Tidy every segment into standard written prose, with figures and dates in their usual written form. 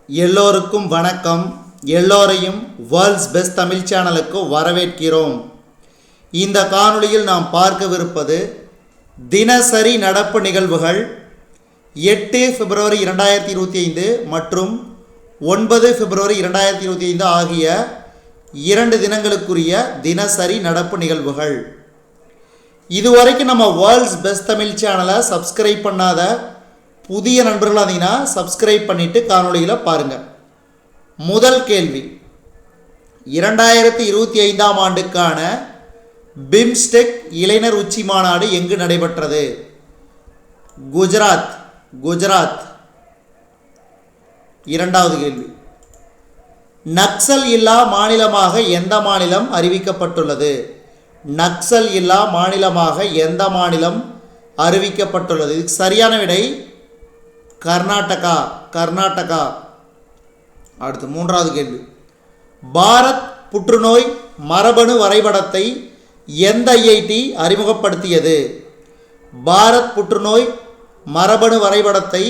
எல்லோருக்கும் வணக்கம். எல்லோரையும் வேர்ல்ட்ஸ் பெஸ்ட் தமிழ் சேனலுக்கு வரவேற்கிறோம். இந்த காணொளியில் நாம் பார்க்கவிருப்பது தினசரி நடப்பு நிகழ்வுகள் 8 பிப்ரவரி 2025 மற்றும் 9 பிப்ரவரி 2025 ஆகிய 2 தினங்களுக்குரிய தினசரி நடப்பு நிகழ்வுகள். இதுவரைக்கும் நம்ம வேர்ல்ட்ஸ் பெஸ்ட் தமிழ் சேனலை சப்ஸ்கிரைப் பண்ணாத புதிய நண்பர்களாக இருந்தீங்கன்னா சப்ஸ்கிரைப் பண்ணிவிட்டு காணொளியில் பாருங்கள். முதல் கேள்வி, 2025 ஆண்டுக்கான பிம்ஸ்டெக் இளைஞர் உச்சி மாநாடு எங்கு நடைபெற்றது? குஜராத். இரண்டாவது கேள்வி, நக்சல் இல்லா மாநிலமாக எந்த மாநிலம் அறிவிக்கப்பட்டுள்ளது? நக்சல் இல்லா மாநிலமாக எந்த மாநிலம் அறிவிக்கப்பட்டுள்ளது? இதுக்கு சரியான விடை கர்நாடகா. அடுத்து மூன்றாவது கேள்வி, பாரத் புற்றுநோய் மரபணு வரைபடத்தை எந்த ஐஐடி அறிமுகப்படுத்தியது? பாரத் புற்றுநோய் மரபணு வரைபடத்தை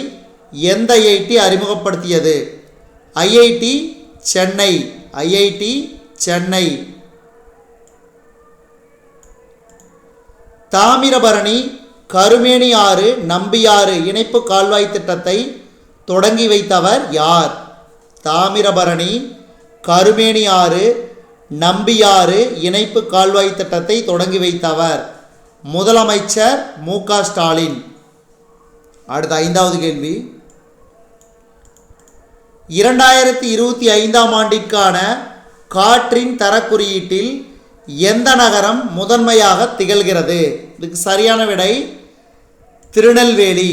எந்த ஐஐடி அறிமுகப்படுத்தியது? ஐஐடி சென்னை. தாமிரபரணி கருமேனி ஆறு நம்பியாறு இணைப்பு கால்வாய் திட்டத்தை தொடங்கி வைத்தவர் யார்? தாமிரபரணி கருமேனி ஆறு நம்பியாறு இணைப்பு கால்வாய் திட்டத்தை தொடங்கி வைத்தவர் முதலமைச்சர் மு.க. ஸ்டாலின். அடுத்த ஐந்தாவது கேள்வி, 2025 ஆண்டிற்கான காற்றின் தரக்குறியீட்டில் எந்த நகரம் முதன்மையாக திகழ்கிறது? இதுக்கு சரியான விடை திருநெல்வேலி.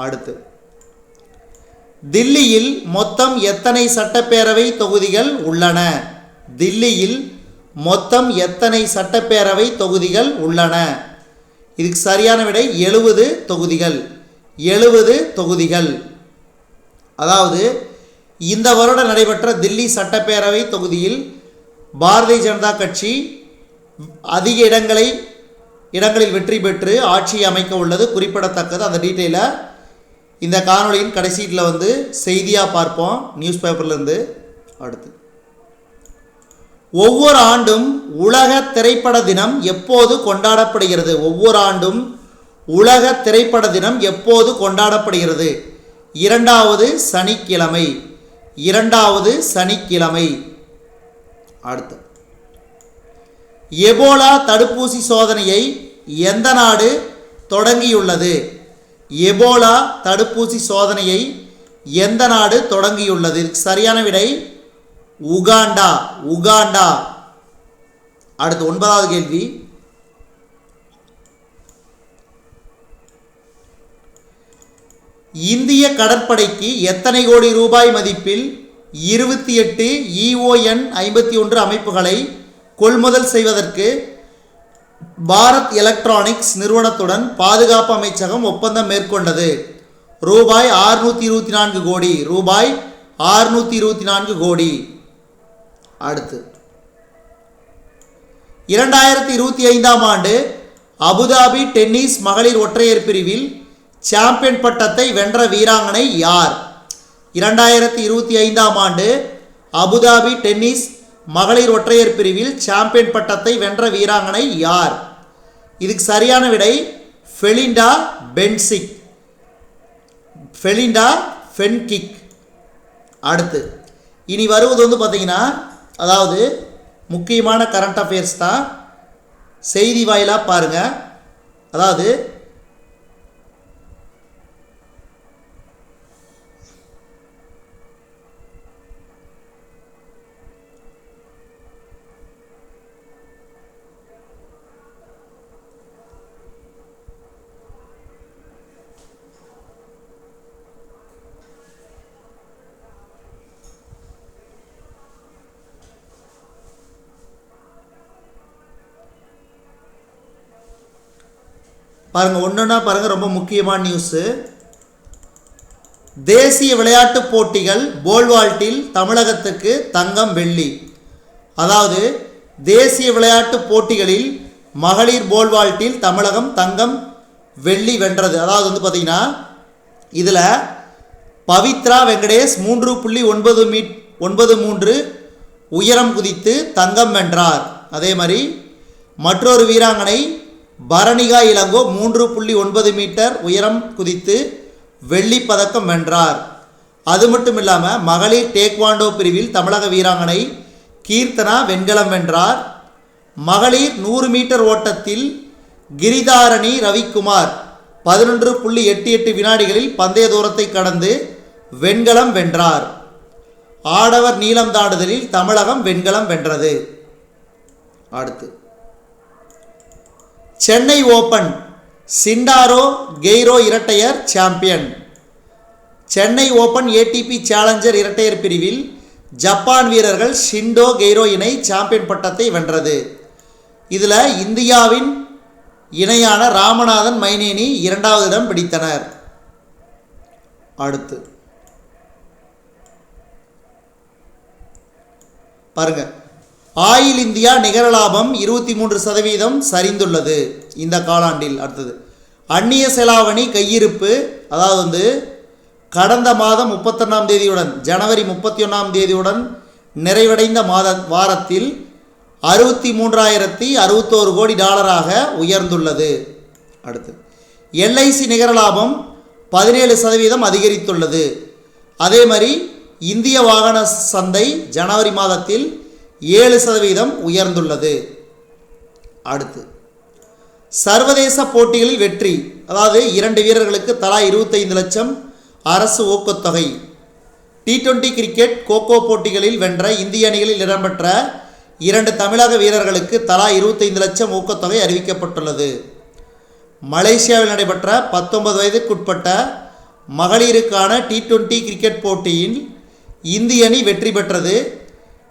அடுத்து, தில்லியில் மொத்தம் எத்தனை சட்டப்பேரவை தொகுதிகள் உள்ளன? தில்லியில் மொத்தம் எத்தனை சட்டப்பேரவை தொகுதிகள் உள்ளன? இதுக்கு சரியான விடை 70 தொகுதிகள். அதாவது இந்த வருடம் நடைபெற்ற தில்லி சட்டப்பேரவை தொகுதியில் பாரதிய ஜனதா கட்சி அதிக இடங்களில் வெற்றி பெற்று ஆட்சி அமைக்க உள்ளது குறிப்பிடத்தக்கது. அந்த டீட்டெயிலை இந்த காணொளியின் கடைசியில் செய்தியாக பார்ப்போம் நியூஸ் பேப்பர்லேருந்து. அடுத்து, ஒவ்வொரு ஆண்டும் உலக திரைப்பட தினம் எப்போது கொண்டாடப்படுகிறது? ஒவ்வொரு ஆண்டும் உலக திரைப்பட தினம் எப்போது கொண்டாடப்படுகிறது? இரண்டாவது சனிக்கிழமை. அடுத்து, எபோலா தடுப்பூசி சோதனையை எந்த நாடு தொடங்கியுள்ளது? எபோலா தடுப்பூசி சோதனையை எந்த நாடு தொடங்கியுள்ளது? இதுக்கு சரியான விடை உகாண்டா. அடுத்து 9வது கேள்வி, இந்திய கடற்படைக்கு எத்தனை கோடி ரூபாய் மதிப்பில் 28 EON 51 அமைப்புகளை கொள்முதல் செய்வதற்கு பாரத் எலக்ட்ரானிக்ஸ் நிறுவனத்துடன் பாதுகாப்பு அமைச்சகம் ஒப்பந்தம் மேற்கொண்டது? ரூபாய் 624 கோடி. அடுத்து, 2025 ஆண்டு அபுதாபி டென்னிஸ் மகளிர் ஒற்றையர் பிரிவில் சாம்பியன் பட்டத்தை வென்ற வீராங்கனை யார்? 2025 ஆண்டு அபுதாபி டென்னிஸ் மகளிர் ஒற்றையர் பிரிவில் சாம்பியன் பட்டத்தை வென்ற வீராங்கனை யார்? இதுக்கு சரியான விடை ஃபெலிண்டா ஃபென்கிக். அடுத்து, இனி வருவது பார்த்தீங்கன்னா, அதாவது முக்கியமான கரண்ட் அஃபேர்ஸ் தான், செய்தி வாயிலாக பாருங்கள். அதாவது பாருங்கள், ஒன்றுன்னா பாருங்கள், ரொம்ப முக்கியமான நியூஸு. தேசிய விளையாட்டுப் போட்டிகள் போல்வால்ட்டில் தமிழகத்துக்கு தங்கம் வெள்ளி. அதாவது தேசிய விளையாட்டுப் போட்டிகளில் மகளிர் போல்வால்ட்டில் தமிழகம் தங்கம் வெள்ளி வென்றது. அதாவது பார்த்திங்கன்னா இதில் பவித்ரா வெங்கடேஷ் 3.93 உயரம் குதித்து தங்கம் வென்றார். அதே மாதிரி மற்றொரு வீராங்கனை பரணிகா இளங்கோ 3.9 மீட்டர் உயரம் குதித்து வெள்ளி பதக்கம் வென்றார். அது மட்டும் இல்லாமல் மகளிர் டேக்வாண்டோ பிரிவில் தமிழக வீராங்கனை கீர்த்தனா வெண்கலம் வென்றார். மகளிர் 100 மீட்டர் ஓட்டத்தில் கிரிதாரணி ரவிக்குமார் 11.88 வினாடிகளில் பந்தய தூரத்தை கடந்து வெண்கலம் வென்றார். ஆடவர் நீளம் தாண்டுதலில் தமிழகம் வெண்கலம் வென்றது. அடுத்து சென்னை ஓபன் சிண்டாரோ கெய்ரோ இரட்டையர் champion. Chennai open ATP challenger இரட்டையர் பிரிவில் ஜப்பான் வீரர்கள் ஷிண்டோ கெய்ரோ இணை சாம்பியன் பட்டத்தை வென்றது. இதில் இந்தியாவின் இணையான ராமநாதன் மைனேனி 2வது இடம் பிடித்தனர். அடுத்து பாருங்க, ஆயில் இந்தியா நிகர லாபம் 23% சரிந்துள்ளது இந்த காலாண்டில். அடுத்தது அந்நிய செலாவணி கையிருப்பு, அதாவது கடந்த மாதம் 31ஆம் தேதியுடன் ஜனவரி 31ஆம் தேதியுடன் நிறைவடைந்த வாரத்தில் 63,061 கோடி டாலராக உயர்ந்துள்ளது. அடுத்து எல்ஐசி நிகர லாபம் 17% அதிகரித்துள்ளது. அதே மாதிரி இந்திய வாகன சந்தை ஜனவரி மாதத்தில் 7% உயர்ந்துள்ளது. அடுத்து சர்வதேச போட்டிகளில் வெற்றி, அதாவது 2 வீரர்களுக்கு தலா 25 லட்சம் அரசு ஊக்கத்தொகை. T20 கிரிக்கெட் கோகோ போட்டிகளில் வென்ற இந்திய அணிகளில் இடம்பெற்ற 2 தமிழக வீரர்களுக்கு தலா 25 லட்சம் ஊக்கத்தொகை அறிவிக்கப்பட்டுள்ளது. மலேசியாவில் நடைபெற்ற 19 வயதுக்குட்பட்ட மகளிருக்கான T20 கிரிக்கெட் போட்டியில் இந்திய அணி வெற்றி பெற்றது.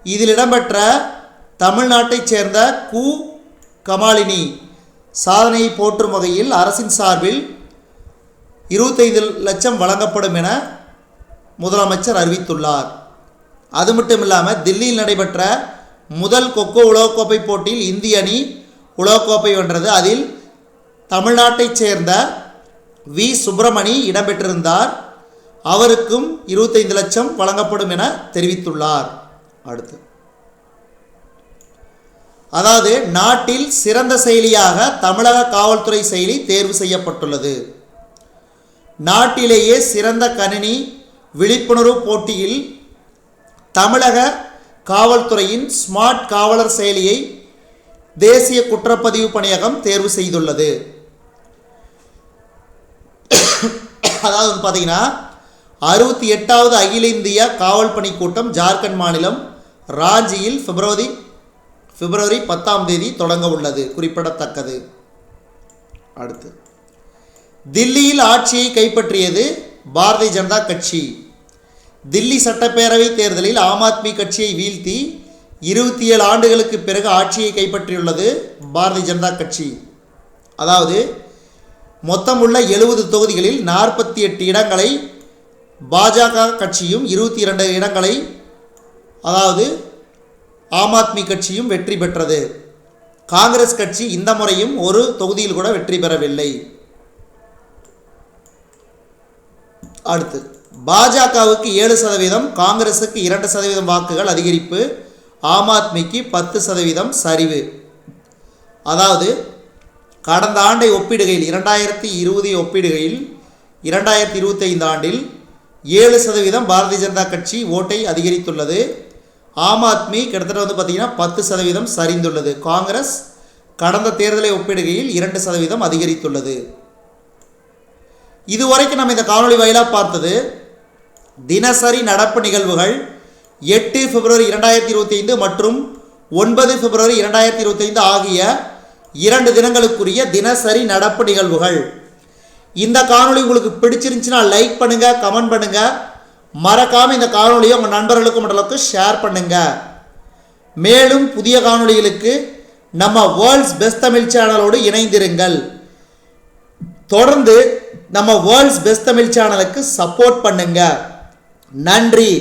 இதில் இடம்பெற்ற தமிழ்நாட்டைச் சேர்ந்த கு கமாலினி சாதனையை போற்றும் வகையில் அரசின் சார்பில் 25 லட்சம் வழங்கப்படும் என முதலமைச்சர் அறிவித்துள்ளார். அது மட்டும் இல்லாமல் தில்லியில் நடைபெற்ற முதல் கொக்கோ உலகக்கோப்பை போட்டியில் இந்திய அணி உலகக்கோப்பை வென்றது. அதில் தமிழ்நாட்டைச் சேர்ந்த வி சுப்பிரமணி இடம்பெற்றிருந்தார். அவருக்கும் 25 லட்சம் வழங்கப்படும் என தெரிவித்துள்ளார். அடுத்து அதாவது நாட்டில் சிறந்த செயலியாக தமிழக காவல்துறை செயலி தேர்வு செய்யப்பட்டுள்ளது. நாட்டிலேயே சிறந்த கணினி விழிப்புணர்வு போட்டியில் தமிழக காவல்துறையின் ஸ்மார்ட் காவலர் செயலியை தேசிய குற்றப்பதிவு பணியகம் தேர்வு செய்துள்ளது. அதாவது பார்த்தீங்கன்னா 68வது அகில இந்திய காவல் பணி கூட்டம் ஜார்க்கண்ட் மாநிலம் ராஞ்சியில் பிப்ரவரி 10ஆம் தேதி தொடங்க உள்ளது, குறிப்பிடத்தக்கது. அடுத்து தில்லியில் ஆட்சியை கைப்பற்றியது பாரதிய ஜனதா கட்சி. தில்லி சட்டப்பேரவை தேர்தலில் ஆம் ஆத்மி கட்சியை வீழ்த்தி 27 ஆண்டுகளுக்கு பிறகு ஆட்சியை கைப்பற்றியுள்ளது பாரதிய ஜனதா கட்சி. அதாவது மொத்தம் உள்ள 70 தொகுதிகளில் 48 இடங்களை பாஜக கட்சியும் 22 இடங்களை அதாவது ஆம் ஆத்மி கட்சியும் வெற்றி பெற்றது. காங்கிரஸ் கட்சி இந்த முறையும் ஒரு தொகுதியில் கூட வெற்றி பெறவில்லை. அடுத்து பாஜகவுக்கு 7%, காங்கிரஸுக்கு 2% வாக்குகள் அதிகரிப்பு, ஆம் ஆத்மிக்கு 10% சரிவு. அதாவது கடந்த ஆண்டை ஒப்பிடுகையில் 2020 ஒப்பிடுகையில் 2025 ஆண்டில் 7% பாரதிய ஜனதா கட்சி ஓட்டை அதிகரித்துள்ளது. ஆம் ஆத்மி கிட்டத்தட்ட பார்த்தீங்கன்னா 10% சரிந்துள்ளது. காங்கிரஸ் கடந்த தேர்தலை ஒப்பிடுகையில் 2% அதிகரித்துள்ளது. இதுவரைக்கும் நம்ம இந்த காணொலி வாயிலாக பார்த்தது தினசரி நடப்பு நிகழ்வுகள் 8 பிப்ரவரி 2025 மற்றும் 9 பிப்ரவரி 2025 ஆகிய 2 தினங்களுக்குரிய தினசரி நடப்பு நிகழ்வுகள். இந்த காணொலி உங்களுக்கு பிடிச்சிருந்துச்சுன்னா லைக் பண்ணுங்கள், கமெண்ட் பண்ணுங்கள், மறக்காமல் இந்த காணொலியை உங்கள் நண்பர்களுக்கும் மற்றவர்களுக்கும் ஷேர் பண்ணுங்கள். மேலும் புதிய காணொலிகளுக்கு நம்ம வேர்ல்ட்ஸ் பெஸ்ட் தமிழ் சேனலோடு இணைந்திருங்கள். தொடர்ந்து நம்ம வேர்ல்ட்ஸ் பெஸ்ட் தமிழ் சேனலுக்கு சப்போர்ட் பண்ணுங்க. நன்றி.